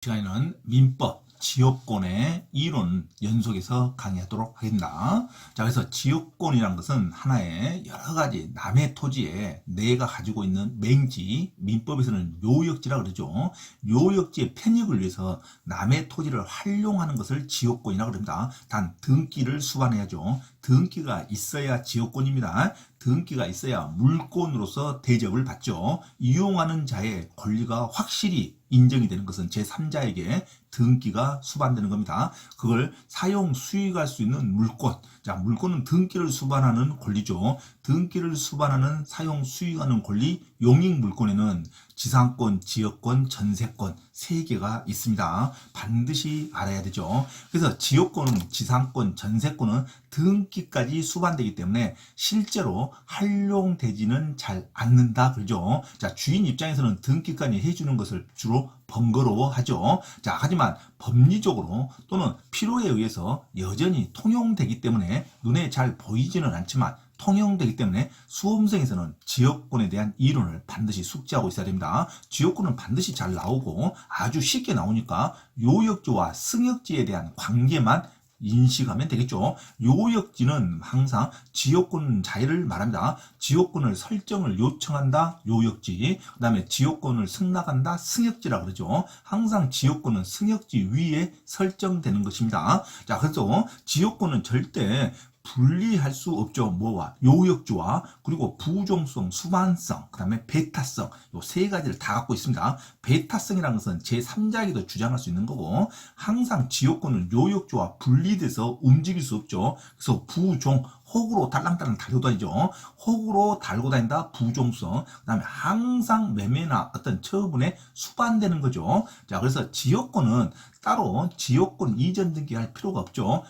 시간에는 민법, 지역권의 이론 연속해서 강의하도록 하겠습니다. 자, 그래서 지역권이란 것은 하나의 여러 가지 남의 토지에 내가 가지고 있는 맹지, 민법에서는 요역지라 그러죠. 요역지의 편익을 위해서 남의 토지를 활용하는 것을 지역권이라 그럽니다. 단 등기를 수반해야죠. 등기가 있어야 지역권입니다. 등기가 있어야 물권으로서 대접을 받죠. 이용하는 자의 권리가 확실히 인정이 되는 것은 제3자에게 등기가 수반되는 겁니다. 그걸 사용 수익할 수 있는 물권. 자, 물권은 등기를 수반하는 권리죠. 등기를 수반하는 사용 수익하는 권리, 용익물권에는 지상권, 지역권, 전세권 3개가 있습니다. 반드시 알아야 되죠. 그래서 지역권은, 지상권, 전세권은 등기까지 수반되기 때문에 실제로 활용되지는 잘 않는다 그러죠. 자, 주인 입장에서는 등기까지 해주는 것을 주로 번거로워하죠. 자, 하지만 법리적으로 또는 필요에 의해서 여전히 통용되기 때문에 눈에 잘 보이지는 않지만 통용되기 때문에 수험생에서는 지역권에 대한 이론을 반드시 숙지하고 있어야 됩니다. 지역권은 반드시 잘 나오고 아주 쉽게 나오니까 요역지와 승역지에 대한 관계만 인식하면 되겠죠. 요역지는 항상 지역권 자해를 말합니다. 지역권을 설정을 요청한다, 요역지. 그 다음에 지역권을 승낙한다, 승역지라 그러죠. 항상 지역권은 승역지 위에 설정되는 것입니다. 자, 그래서 지역권은 절대 분리할 수 없죠. 뭐와? 요역지와 그리고 부종성, 수반성, 그 다음에 배타성 요 3가지를 다 갖고 있습니다. 배타성이라는 것은 제3자에게도 주장할 수 있는 거고 항상 지역권은 요역지와 분리돼서 움직일 수 없죠. 그래서 부종, 혹으로 달랑달랑 달고 다니죠. 혹으로 달고 다닌다, 부종성. 그 다음에 항상 매매나 어떤 처분에 수반되는 거죠. 자, 그래서 지역권은 따로 지역권 이전 등기할 필요가 없죠.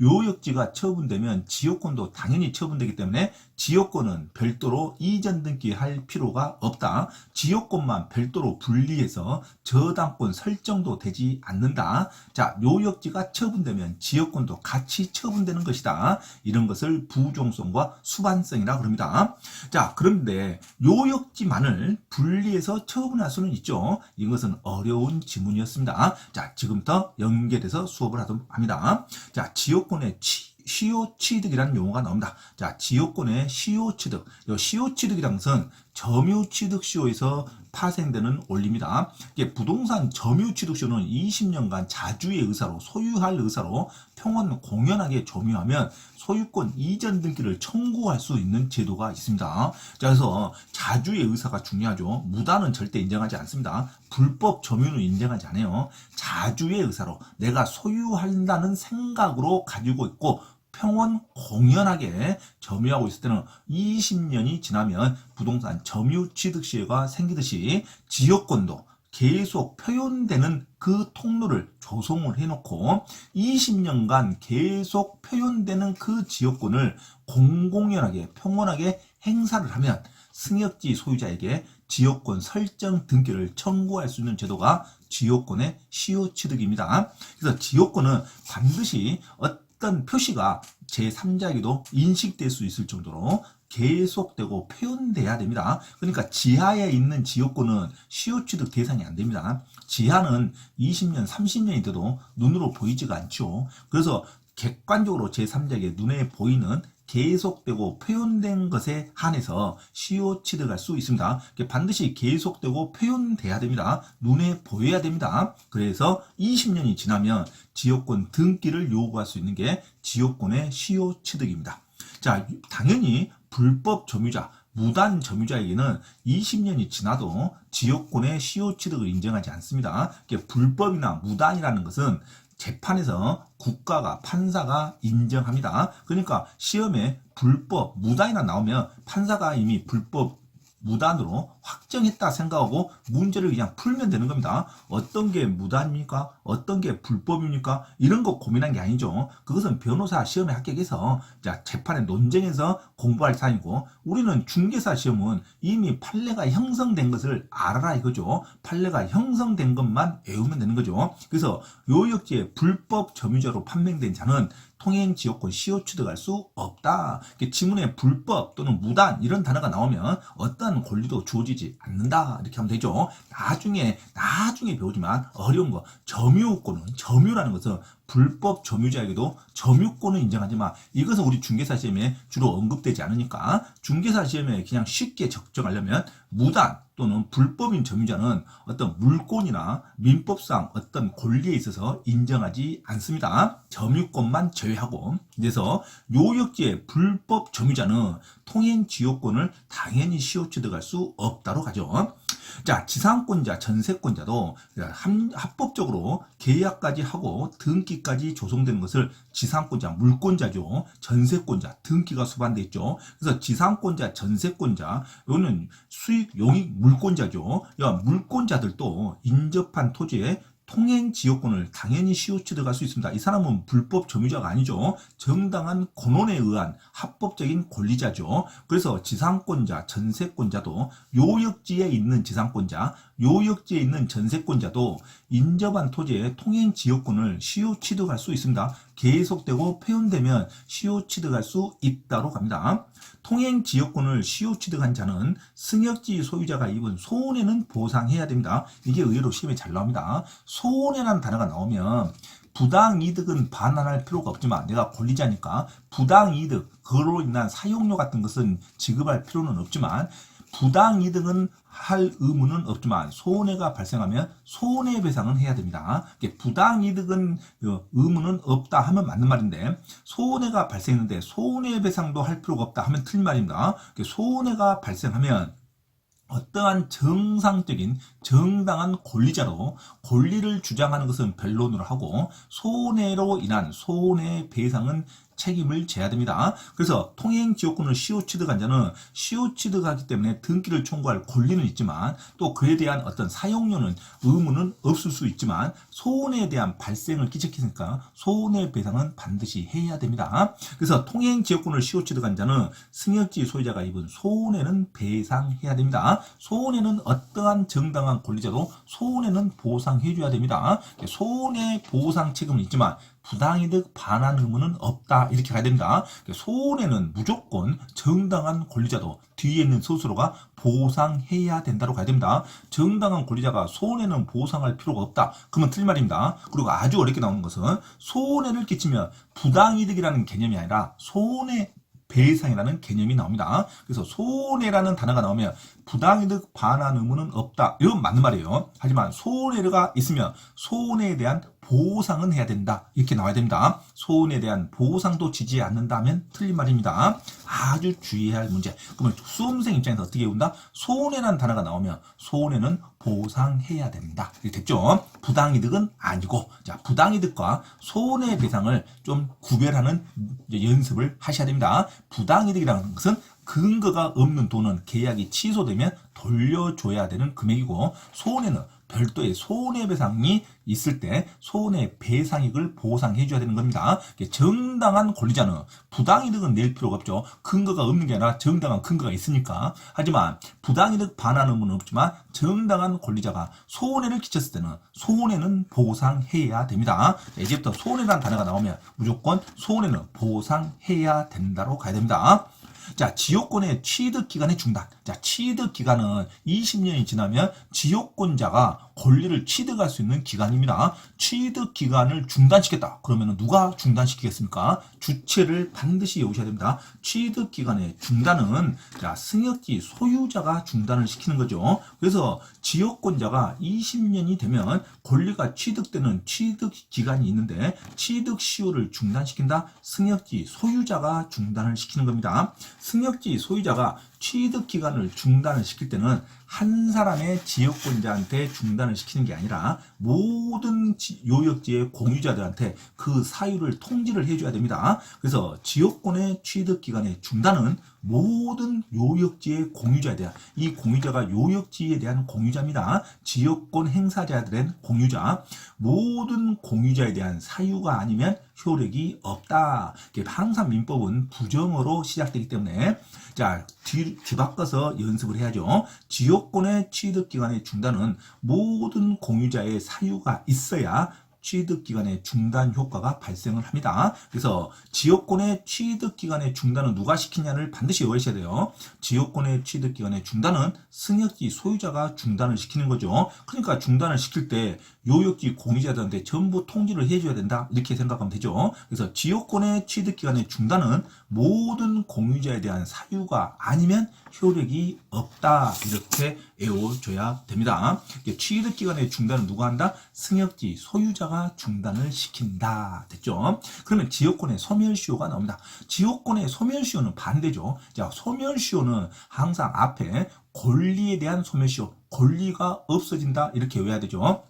요역지가 처분되면 지역권도 당연히 처분되기 때문에 지역권은 별도로 이전 등기할 필요가 없다. 지역권만 별도로 분리해서 저당권 설정도 되지 않는다. 자, 요역지가 처분되면 지역권도 같이 처분되는 것이다. 이런 것을 부종성과 수반성이라고 합니다. 자, 그런데 요역지만을 분리해서 처분할 수는 있죠. 이것은 어려운 지문이었습니다. 자, 지금부터 연결해서 수업을 하도록 합니다. 자, 지역권의 시효취득이라는 용어가 나옵니다. 자, 지역권의 시효취득. 이 시효취득이라는 것은 점유취득시효에서 파생되는 원리입니다. 이게 부동산 점유취득시효는 20년간 자주의 의사로, 소유할 의사로 평원 공연하게 점유하면 소유권 이전 등기를 청구할 수 있는 제도가 있습니다. 자, 그래서 자주의 의사가 중요하죠. 무단은 절대 인정하지 않습니다. 불법 점유는 인정하지 않아요. 자주의 의사로 내가 소유한다는 생각으로 가지고 있고 평원 공연하게 점유하고 있을 때는 20년이 지나면 부동산 점유취득시효가 생기듯이 지역권도 계속 표현되는 그 통로를 조성을 해놓고 20년간 계속 표현되는 그 지역권을 공공연하게 평온하게 행사를 하면 승역지 소유자에게 지역권 설정 등기를 청구할 수 있는 제도가 지역권의 시효취득입니다. 그래서 지역권은 반드시 어떤 표시가 제3자에게도 인식될 수 있을 정도로 계속되고 표현돼야 됩니다. 그러니까 지하에 있는 지역권은 시효취득 대상이 안 됩니다. 지하는 20년, 30년이 돼도 눈으로 보이지가 않죠. 그래서 객관적으로 제3자에게 눈에 보이는 계속되고 표현된 것에 한해서 시효취득할 수 있습니다. 반드시 계속되고 표현돼야 됩니다. 눈에 보여야 됩니다. 그래서 20년이 지나면 지역권 등기를 요구할 수 있는 게 지역권의 시효취득입니다. 자, 당연히 불법 점유자, 무단 점유자에게는 20년이 지나도 지역권의 시효취득을 인정하지 않습니다. 불법이나 무단이라는 것은 재판에서 국가가, 판사가 인정합니다. 그러니까 시험에 불법, 무단이나 나오면 판사가 이미 불법, 무단으로 확정했다 생각하고 문제를 그냥 풀면 되는 겁니다. 어떤 게 무단입니까? 어떤 게 불법입니까? 이런 거 고민한 게 아니죠. 그것은 변호사 시험에 합격해서 재판의 논쟁에서 공부할 사안이고 우리는 중개사 시험은 이미 판례가 형성된 것을 알아라 이거죠. 판례가 형성된 것만 외우면 되는 거죠. 그래서 요역지의 불법 점유자로 판명된 자는 통행지역권 시효 취득할 수 없다. 지문에 불법 또는 무단 이런 단어가 나오면 어떠한 권리도 주어지지 않는다. 이렇게 하면 되죠. 나중에 배우지만 어려운 거 점유라는 것은 불법 점유자에게도 점유권을 인정하지만 이것은 우리 중개사 시험에 주로 언급되지 않으니까 중개사 시험에 그냥 쉽게 적정하려면 무단 또는 불법인 점유자는 어떤 물권이나 민법상 어떤 권리에 있어서 인정하지 않습니다. 점유권만 제외하고 그래서 요역지의 불법 점유자는 통행지역권을 당연히 시효 취득할 수 없다로 가죠. 자, 지상권자, 전세권자도 합법적으로 계약까지 하고 등기까지 조성되는 것을 지상권자, 물권자죠. 전세권자, 등기가 수반돼 있죠. 그래서 지상권자, 전세권자, 이거는 수익, 용익, 물권자죠. 물권자들도 인접한 토지에 통행지역권을 당연히 시효 취득할 수 있습니다. 이 사람은 불법 점유자가 아니죠. 정당한 권원에 의한 합법적인 권리자죠. 그래서 지상권자, 전세권자도 요역지에 있는 지상권자, 요역지에 있는 전세권자도 인접한 토지의 통행지역권을 시효 취득할 수 있습니다. 계속되고 표현되면 시효 취득할 수 있다로 갑니다. 통행지역권을 시효 취득한 자는 승역지 소유자가 입은 손해는 보상해야 됩니다. 이게 의외로 시험에 잘 나옵니다. 손해라는 단어가 나오면 부당이득은 반환할 필요가 없지만 내가 권리자니까 부당이득, 그로 인한 사용료 같은 것은 지급할 필요는 없지만 부당이득은 할 의무는 없지만 손해가 발생하면 손해배상은 해야 됩니다. 부당이득은 의무는 없다 하면 맞는 말인데 손해가 발생했는데 손해배상도 할 필요가 없다 하면 틀린 말입니다. 손해가 발생하면 어떠한 정상적인 정당한 권리자로 권리를 주장하는 것은 변론으로 하고 손해로 인한 손해배상은 책임을 져야 됩니다. 그래서 통행지역권을 시효 취득한 자는 시효 취득하기 때문에 등기를 청구할 권리는 있지만 또 그에 대한 어떤 사용료는 의무는 없을 수 있지만 손해에 대한 발생을 끼쳤으니까 손해배상은 반드시 해야 됩니다. 그래서 통행지역권을 시효 취득한 자는 승역지 소유자가 입은 손해는 배상해야 됩니다. 손해는 어떠한 정당한 권리자도 손해는 보상해줘야 됩니다. 손해보상 책임은 있지만 부당이득 반환 의무는 없다 이렇게 가야 됩니다. 손해는 무조건 정당한 권리자도 뒤에 있는 스스로가 보상해야 된다고 가야 됩니다. 정당한 권리자가 손해는 보상할 필요가 없다. 그러면 틀린 말입니다. 그리고 아주 어렵게 나오는 것은 손해를 끼치면 부당이득이라는 개념이 아니라 손해배상이라는 개념이 나옵니다. 그래서 손해라는 단어가 나오면 부당이득 반환 의무는 없다. 이건 맞는 말이에요. 하지만 손해가 있으면 손해에 대한 보상은 해야 된다. 이렇게 나와야 됩니다. 손해에 대한 보상도 지지 않는다면 틀린 말입니다. 아주 주의해야 할 문제. 그러면 수험생 입장에서 어떻게 배운다? 손해라는 단어가 나오면 손해는 보상해야 된다. 이렇게 됐죠? 부당이득은 아니고 자 부당이득과 손해배상을 좀 구별하는 연습을 하셔야 됩니다. 부당이득이라는 것은 근거가 없는 돈은 계약이 취소되면 돌려줘야 되는 금액이고 손해는 별도의 손해배상이 있을 때 손해배상액을 보상해줘야 되는 겁니다. 정당한 권리자는 부당이득은 낼 필요가 없죠. 근거가 없는 게 아니라 정당한 근거가 있으니까. 하지만 부당이득 반환 의무는 없지만 정당한 권리자가 손해를 끼쳤을 때는 손해는 보상해야 됩니다. 이제부터 손해라는 단어가 나오면 무조건 손해는 보상해야 된다로 가야 됩니다. 자, 지역권의 취득기간의 중단. 자, 취득기간은 20년이 지나면 지역권자가 권리를 취득할 수 있는 기간입니다. 취득기간을 중단시켰다. 그러면 누가 중단시키겠습니까? 주체를 반드시 외우셔야 됩니다. 취득기간의 중단은 자, 승역지 소유자가 중단을 시키는 거죠. 그래서 지역권자가 20년이 되면 권리가 취득되는 취득기간이 있는데 취득시효를 중단시킨다. 승역지 소유자가 중단을 시키는 겁니다. 승역지 소유자가 취득기간을 중단을 시킬 때는 한 사람의 지역권자한테 중단을 시키는 게 아니라 모든 요역지의 공유자들한테 그 사유를 통지를 해줘야 됩니다. 그래서 지역권의 취득기간의 중단은 모든 요역지의 공유자에 대한 이 공유자가 요역지에 대한 공유자입니다. 지역권 행사자들은 공유자 모든 공유자에 대한 사유가 아니면 효력이 없다. 항상 민법은 부정어로 시작되기 때문에 자 뒤바꿔서 연습을 해야죠. 지역권의 취득기간의 중단은 모든 공유자의 사유가 있어야 취득기간의 중단 효과가 발생을 합니다. 그래서 지역권의 취득기간의 중단은 누가 시키냐를 반드시 외우셔야 돼요. 지역권의 취득기간의 중단은 승역지 소유자가 중단을 시키는 거죠. 그러니까 중단을 시킬 때 요역지 공유자들한테 전부 통지를 해줘야 된다, 이렇게 생각하면 되죠. 그래서 지역권의 취득기간의 중단은 모든 공유자에 대한 사유가 아니면 효력이 없다, 이렇게 외워줘야 됩니다. 취득기간의 중단은 누가 한다? 승역지 소유자가 중단을 시킨다. 됐죠? 그러면 지역권의 소멸시효가 나옵니다. 지역권의 소멸시효는 반대죠. 자, 소멸시효는 항상 앞에 권리에 대한 소멸시효, 권리가 없어진다, 이렇게 외워야 되죠.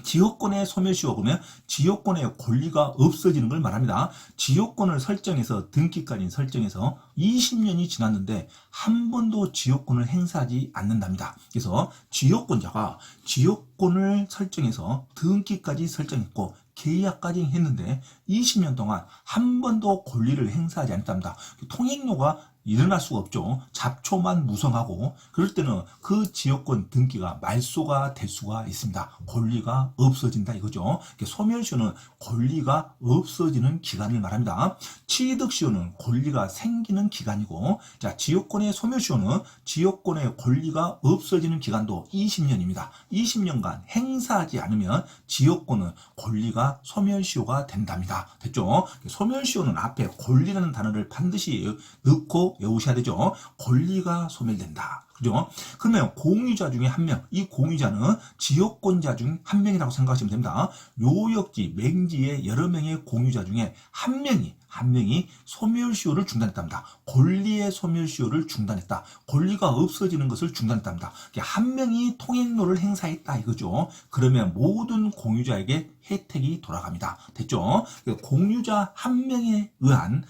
지역권의 소멸시효 보면 지역권의 권리가 없어지는 걸 말합니다. 지역권을 설정해서 등기까지 설정해서 20년이 지났는데 한 번도 지역권을 행사하지 않는답니다. 그래서 지역권자가 지역권을 설정해서 등기까지 설정했고 계약까지 했는데 20년 동안 한 번도 권리를 행사하지 않았답니다. 통행료가 일어날 수가 없죠. 잡초만 무성하고, 그럴 때는 그 지역권 등기가 말소가 될 수가 있습니다. 권리가 없어진다, 이거죠. 소멸시효는 권리가 없어지는 기간을 말합니다. 취득시효는 권리가 생기는 기간이고, 자, 지역권의 소멸시효는 지역권의 권리가 없어지는 기간도 20년입니다. 20년간 행사하지 않으면 지역권은 권리가 소멸시효가 된답니다. 됐죠? 소멸시효는 앞에 권리라는 단어를 반드시 넣고 외우셔야 되죠. 권리가 소멸된다. 그죠? 그러면 공유자 중에 한 명, 이 공유자는 지역권자 중 한 명이라고 생각하시면 됩니다. 요역지, 맹지의 여러 명의 공유자 중에 한 명이 소멸시효를 중단했답니다. 권리의 소멸시효를 중단했다. 권리가 없어지는 것을 중단했답니다. 한 명이 통행료를 행사했다, 이거죠. 그러면 모든 공유자에게 혜택이 돌아갑니다. 됐죠? 공유자 한 명에 의한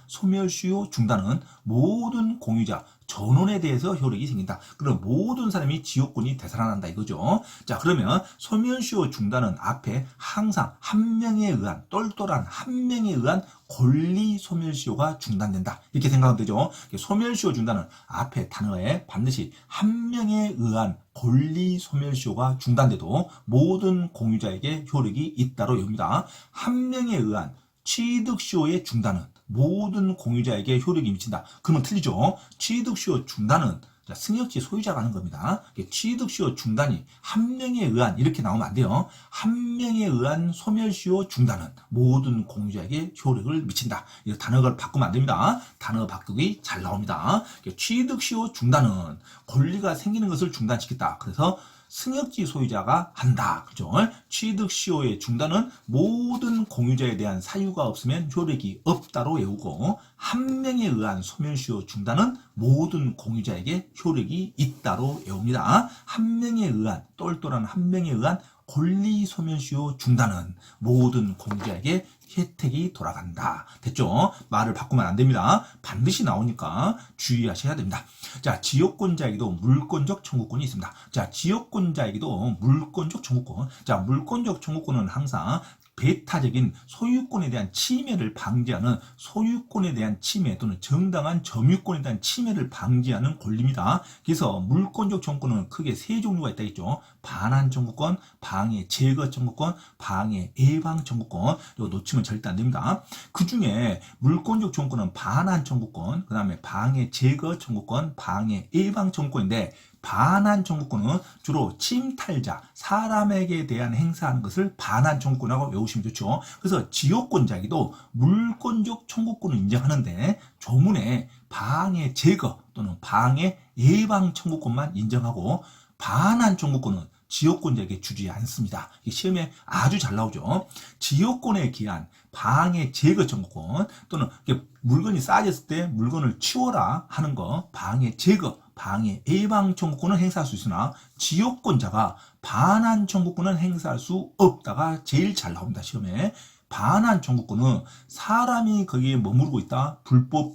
소멸시효 중단은 모든 공유자 전원에 대해서 효력이 생긴다. 그럼 모든 사람이 지역권이 되살아난다, 이거죠. 자, 그러면 소멸시효 중단은 앞에 항상 한 명에 의한, 똘똘한 한 명에 의한 권리 소멸시효가 중단된다, 이렇게 생각하면 되죠. 소멸시효 중단은 앞에 단어에 반드시 한 명에 의한 권리 소멸시효가 중단돼도 모든 공유자에게 효력이 잇따로 외웁니다. 한 명에 의한 취득시효의 중단은 모든 공유자에게 효력이 미친다. 그러면 틀리죠. 취득시효 중단은 승역지 소유자가 하는 겁니다. 취득시효 중단이 한 명에 의한, 이렇게 나오면 안 돼요. 한 명에 의한 소멸시효 중단은 모든 공유자에게 효력을 미친다. 이 단어를 바꾸면 안 됩니다. 단어 바꾸기 잘 나옵니다. 취득시효 중단은 권리가 생기는 것을 중단시켰다. 그래서 승역지 소유자가 한다. 그죠? 취득시효의 중단은 모든 공유자에 대한 사유가 없으면 효력이 없다로 외우고, 한 명에 의한 소멸시효 중단은 모든 공유자에게 효력이 있다로 외웁니다. 한 명에 의한, 똘똘한 한 명에 의한 권리 소멸시효 중단은 모든 공유자에게 혜택이 돌아간다. 됐죠? 말을 바꾸면 안 됩니다. 반드시 나오니까 주의하셔야 됩니다. 자, 지역권자에게도 물권적 청구권이 있습니다. 자, 지역권자에게도 물권적 청구권. 자, 물권적 청구권은 항상 배타적인 소유권에 대한 침해를 방지하는, 소유권에 대한 침해 또는 정당한 점유권에 대한 침해를 방지하는 권리입니다. 그래서 물권적 청구권은 크게 세 종류가 있다 했죠. 반환 청구권, 방해 제거 청구권, 방해 예방 청구권. 이거 놓치면 절대 안 됩니다. 그 중에 물권적 청구권은 반환 청구권, 그 다음에 방해 제거 청구권, 방해 예방 청구권인데, 반환 청구권은 주로 침탈자, 사람에게 대한 행사하는 것을 반환 청구권이라고 외우시면 좋죠. 그래서 지역권자에게도 물권적 청구권을 인정하는데 조문에 방해 제거 또는 방해 예방 청구권만 인정하고, 반환 청구권은 지역권자에게 주지 않습니다. 시험에 아주 잘 나오죠. 지역권에 기한 방해 제거 청구권 또는 물건이 쌓여졌을 때 물건을 치워라 하는 거, 방해 제거, 방해 예방 청구권은 행사할 수 있으나 지역권자가 반환 청구권은 행사할 수 없다가 제일 잘 나옵니다. 시험에. 반환 청구권은 사람이 거기에 머무르고 있다, 불법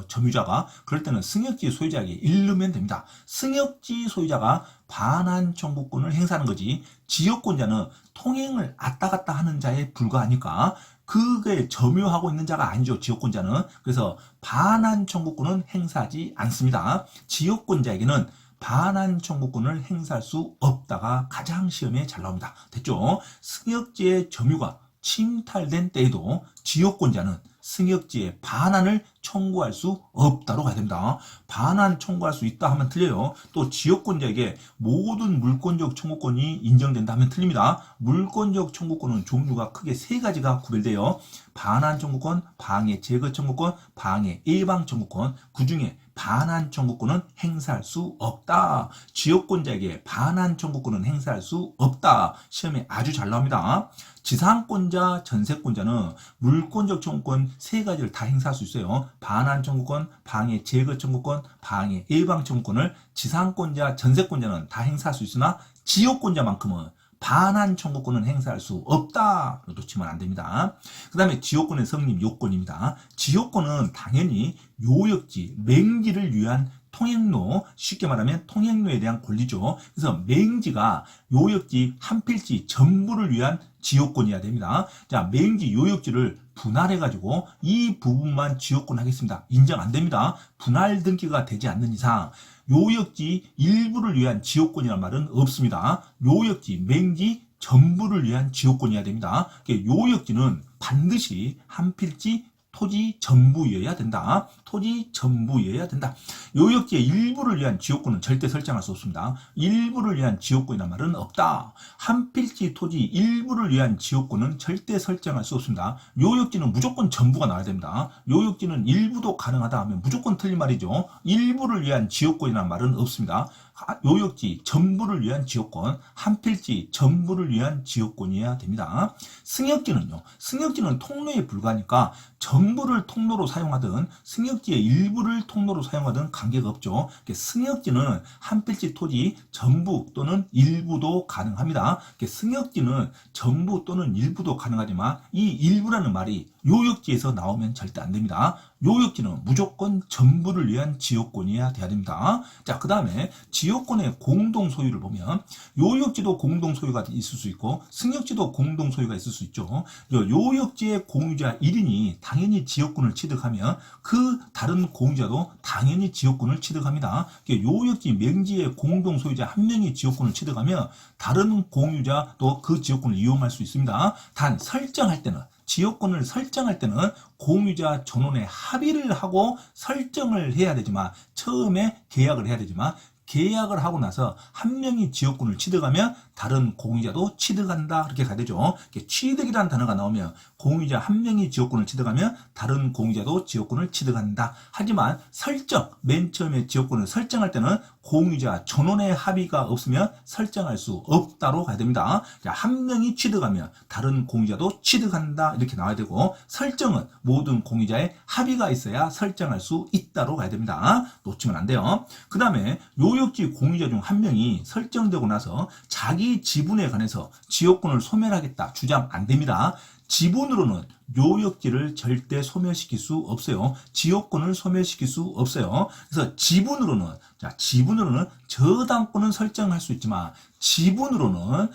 점유자가, 그럴 때는 승역지 소유자에게 잃으면 됩니다. 승역지 소유자가 반환 청구권을 행사하는 거지, 지역권자는 통행을 왔다 갔다 하는 자에 불과하니까 그게 점유하고 있는 자가 아니죠, 지역권자는. 그래서 반환 청구권은 행사하지 않습니다. 지역권자에게는 반환 청구권을 행사할 수 없다가 가장 시험에 잘 나옵니다. 됐죠? 승역지의 점유가 침탈된 때에도 지역권자는 승역지의 반환을 청구할 수 없다로 가야 됩니다. 반환 청구할 수 있다 하면 틀려요. 또 지역권자에게 모든 물권적 청구권이 인정된다 하면 틀립니다. 물권적 청구권은 종류가 크게 세 가지가 구별돼요. 반환 청구권, 방해 제거 청구권, 방해 예방 청구권. 그 중에 반환 청구권은 행사할 수 없다. 지역권자에게 반환 청구권은 행사할 수 없다. 시험에 아주 잘 나옵니다. 지상권자, 전세권자는 물권적 청구권 세 가지를 다 행사할 수 있어요. 반환 청구권, 방해 제거 청구권, 방해 예방 청구권을 지상권자, 전세권자는 다 행사할 수 있으나 지역권자만큼은 반환 청구권은 행사할 수 없다. 놓치면 안 됩니다. 그 다음에 지역권의 성립 요건입니다. 지역권은 당연히 요역지, 맹지를 위한 통행로, 쉽게 말하면 통행로에 대한 권리죠. 그래서 맹지가 요역지 한 필지 전부를 위한 지역권이어야 됩니다. 자, 맹지 요역지를 분할해가지고 이 부분만 지역권 하겠습니다. 인정 안 됩니다. 분할 등기가 되지 않는 이상 요역지 일부를 위한 지역권이란 말은 없습니다. 요역지, 맹지 전부를 위한 지역권이어야 됩니다. 요역지는 반드시 한 필지 토지 전부여야 된다. 토지 전부여야 된다. 요역지의 일부를 위한 지역권은 절대 설정할 수 없습니다. 일부를 위한 지역권이란 말은 없다. 한 필지 토지 일부를 위한 지역권은 절대 설정할 수 없습니다. 요역지는 무조건 전부가 나와야 됩니다. 요역지는 일부도 가능하다 하면 무조건 틀린 말이죠. 일부를 위한 지역권이란 말은 없습니다. 요역지 전부를 위한 지역권, 한 필지 전부를 위한 지역권이어야 됩니다. 승역지는요. 승역지는 통로에 불과하니까 전부를 통로로 사용하든 승역지의 일부를 통로로 사용하든 관계가 없죠. 승역지는 한 필지 토지 전부 또는 일부도 가능합니다. 승역지는 전부 또는 일부도 가능하지만 이 일부라는 말이 요역지에서 나오면 절대 안 됩니다. 요역지는 무조건 전부를 위한 지역권이어야 돼야 됩니다. 자, 그 다음에 지역권의 공동 소유를 보면 요역지도 공동 소유가 있을 수 있고 승역지도 공동 소유가 있을 수 있죠. 요역지의 공유자 1인이 당연히 지역권을 취득하면 그 다른 공유자도 당연히 지역권을 취득합니다. 요역지 맹지의 공동 소유자 한 명이 지역권을 취득하면 다른 공유자도 그 지역권을 이용할 수 있습니다. 단 설정할 때는 지역권을 설정할 때는 공유자 전원의 합의를 하고 설정을 해야 되지만 처음에 계약을 해야 되지만 계약을 하고 나서 한 명이 지역권을 취득하면 다른 공유자도 취득한다 그렇게 가야 되죠. 취득이라는 단어가 나오면 공유자 한 명이 지역권을 취득하면 다른 공유자도 지역권을 취득한다. 하지만 설정, 맨 처음에 지역권을 설정할 때는 공유자 전원의 합의가 없으면 설정할 수 없다로 가야 됩니다. 한 명이 취득하면 다른 공유자도 취득한다 이렇게 나와야 되고 설정은 모든 공유자의 합의가 있어야 설정할 수 있다로 가야 됩니다. 놓치면 안 돼요. 그 다음에 요역지 공유자 중 한 명이 설정되고 나서 자기 지분에 관해서 지역권을 소멸하겠다 주장 안 됩니다. 지분으로는 요역지를 절대 소멸시킬 수 없어요. 지역권을 소멸시킬 수 없어요. 그래서 지분으로는 저당권은 설정할 수 있지만 지분으로는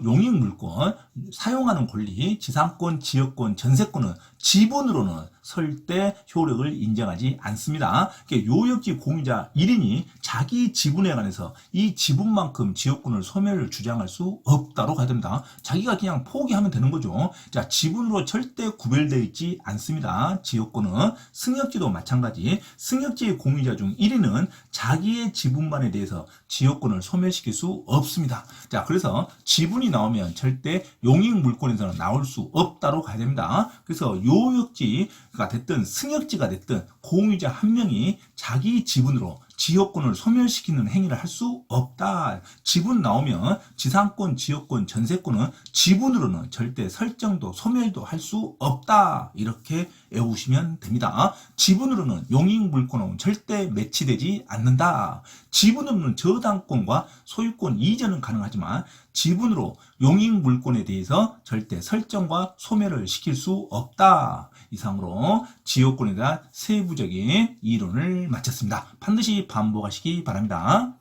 용익물권 사용하는 권리, 지상권, 지역권, 전세권은 지분으로는 절대 효력을 인정하지 않습니다. 요역지 공유자 1인이 자기 지분에 관해서 이 지분만큼 지역권을 소멸을 주장할 수 없다로 가야 됩니다. 자기가 그냥 포기하면 되는 거죠. 자, 지분으로 절대 구별되어 있지 않습니다. 지역권은 승역지도 마찬가지. 승역지의 공유자 중 1인은 자기의 지분만에 대해서 지역권을 소멸시킬 수 없습니다. 자, 그래서 지분이 나오면 절대 용익물권에서는 나올 수 없다로 가야 됩니다. 그래서 요역지가 됐든 승역지가 됐든 공유자 한 명이 자기 지분으로 지역권을 소멸시키는 행위를 할 수 없다. 지분 나오면 지상권, 지역권, 전세권은 지분으로는 절대 설정도 소멸도 할 수 없다. 이렇게 외우시면 됩니다. 지분으로는 용익물권은 절대 매치되지 않는다. 지분으로는 저당권과 소유권 이전은 가능하지만 지분으로 용익물권에 대해서 절대 설정과 소멸을 시킬 수 없다. 이상으로 지역권에 대한 세부적인 이론을 마쳤습니다. 반드시 반복하시기 바랍니다.